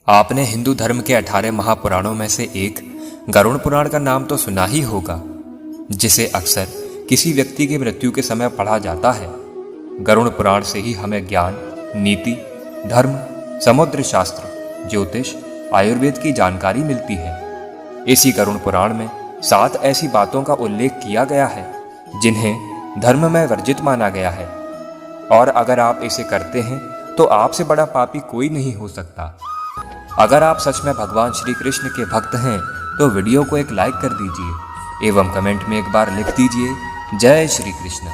आपने हिंदू धर्म के 18 महापुराणों में से एक गरुड़ पुराण का नाम तो सुना ही होगा, जिसे अक्सर किसी व्यक्ति की मृत्यु के समय पढ़ा जाता है। गरुड़ पुराण से ही हमें ज्ञान, नीति, धर्म, समुद्र शास्त्र, ज्योतिष, आयुर्वेद की जानकारी मिलती है। इसी गरुड़ पुराण में 7 ऐसी बातों का उल्लेख किया गया है जिन्हें धर्म में वर्जित माना गया है, और अगर आप इसे करते हैं तो आपसे बड़ा पापी कोई नहीं हो सकता। अगर आप सच में भगवान श्री कृष्ण के भक्त हैं तो वीडियो को एक लाइक कर दीजिए एवं कमेंट में एक बार लिख दीजिए जय श्री कृष्ण।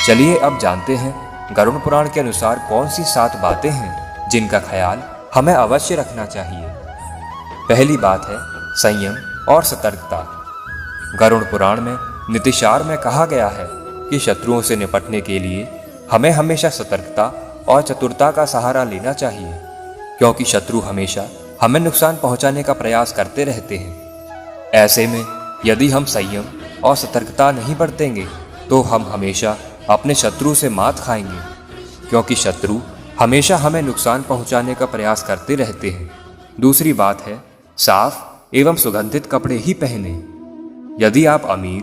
चलिए अब जानते हैं गरुड़ पुराण के अनुसार कौन सी 7 बातें हैं जिनका ख्याल हमें अवश्य रखना चाहिए। पहली बात है संयम और सतर्कता। गरुड़ पुराण में नीतिसार में कहा गया है कि शत्रुओं से निपटने के लिए हमें हमेशा सतर्कता और चतुरता का सहारा लेना चाहिए, क्योंकि शत्रु हमेशा हमें नुकसान पहुंचाने का प्रयास करते रहते हैं। ऐसे में यदि हम संयम और सतर्कता नहीं बरतेंगे तो हम हमेशा अपने शत्रु से मात खाएंगे, क्योंकि शत्रु हमेशा हमें नुकसान पहुंचाने का प्रयास करते रहते हैं। दूसरी बात है साफ एवं सुगंधित कपड़े ही पहने। यदि आप अमीर,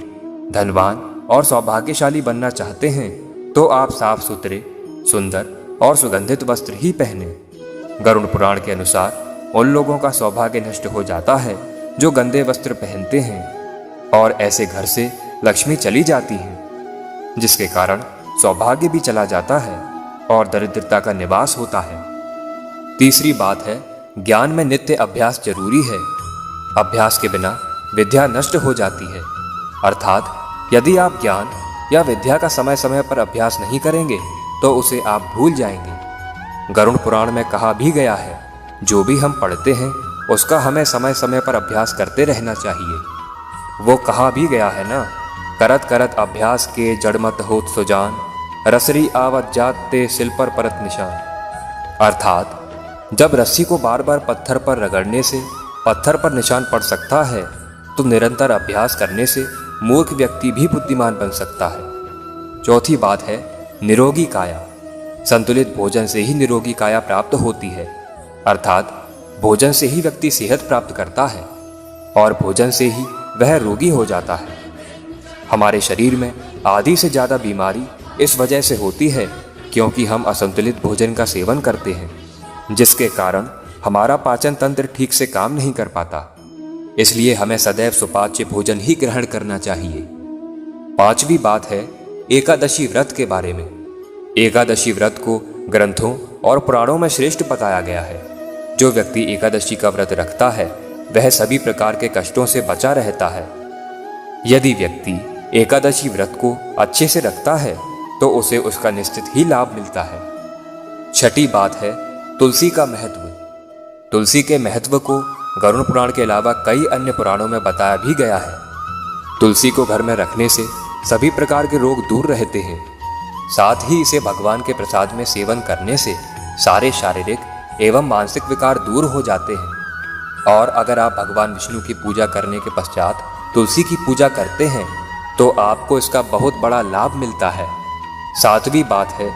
धनवान और सौभाग्यशाली बनना चाहते हैं तो आप साफ सुथरे, सुंदर और सुगंधित वस्त्र ही पहने। गरुड़ पुराण के अनुसार उन लोगों का सौभाग्य नष्ट हो जाता है जो गंदे वस्त्र पहनते हैं, और ऐसे घर से लक्ष्मी चली जाती है, जिसके कारण सौभाग्य भी चला जाता है और दरिद्रता का निवास होता है। तीसरी बात है ज्ञान में नित्य अभ्यास जरूरी है। अभ्यास के बिना विद्या नष्ट हो जाती है, अर्थात यदि आप ज्ञान या विद्या का समय समय पर अभ्यास नहीं करेंगे तो उसे आप भूल जाएंगे। गरुड़ पुराण में कहा भी गया है जो भी हम पढ़ते हैं उसका हमें समय समय पर अभ्यास करते रहना चाहिए। वो कहा भी गया है ना, करत करत अभ्यास के जड़मत होत सुजान, रसरी आवत जात ते सिल पर परत निशान। अर्थात जब रस्सी को बार बार पत्थर पर रगड़ने से पत्थर पर निशान पड़ सकता है तो निरंतर अभ्यास करने से मूर्ख व्यक्ति भी बुद्धिमान बन सकता है। चौथी बात है निरोगी काया। संतुलित भोजन से ही निरोगी काया प्राप्त होती है, अर्थात भोजन से ही व्यक्ति सेहत प्राप्त करता है और भोजन से ही वह रोगी हो जाता है। हमारे शरीर में आधी से ज़्यादा बीमारी इस वजह से होती है क्योंकि हम असंतुलित भोजन का सेवन करते हैं, जिसके कारण हमारा पाचन तंत्र ठीक से काम नहीं कर पाता। इसलिए हमें सदैव सुपाच्य भोजन ही ग्रहण करना चाहिए। पांचवी बात है एकादशी व्रत के बारे में। एकादशी व्रत को ग्रंथों और पुराणों में श्रेष्ठ बताया गया है। जो व्यक्ति एकादशी का व्रत रखता है वह सभी प्रकार के कष्टों से बचा रहता है। यदि व्यक्ति एकादशी व्रत को अच्छे से रखता है तो उसे उसका निश्चित ही लाभ मिलता है। छठी बात है तुलसी का महत्व। तुलसी के महत्व को गरुड़ पुराण के अलावा कई अन्य पुराणों में बताया भी गया है। तुलसी को घर में रखने से सभी प्रकार के रोग दूर रहते हैं। साथ ही इसे भगवान के प्रसाद में सेवन करने से सारे शारीरिक एवं मानसिक विकार दूर हो जाते हैं। और अगर आप भगवान विष्णु की पूजा करने के पश्चात तुलसी की पूजा करते हैं तो आपको इसका बहुत बड़ा लाभ मिलता है। सातवीं बात है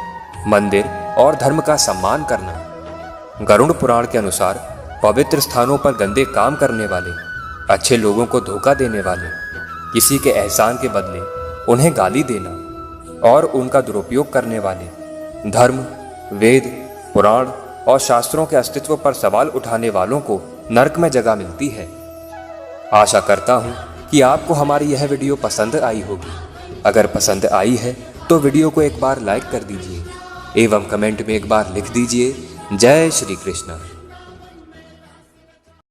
मंदिर और धर्म का सम्मान करना। गरुड़ पुराण के अनुसार पवित्र स्थानों पर गंदे काम करने वाले, अच्छे लोगों को धोखा देने वाले, किसी के एहसान के बदले उन्हें गाली देना और उनका दुरुपयोग करने वाले, धर्म, वेद, पुराण और शास्त्रों के अस्तित्व पर सवाल उठाने वालों को नरक में जगह मिलती है। आशा करता हूँ कि आपको हमारी यह वीडियो पसंद आई होगी। अगर पसंद आई है तो वीडियो को एक बार लाइक कर दीजिए एवं कमेंट में एक बार लिख दीजिए जय श्री कृष्ण।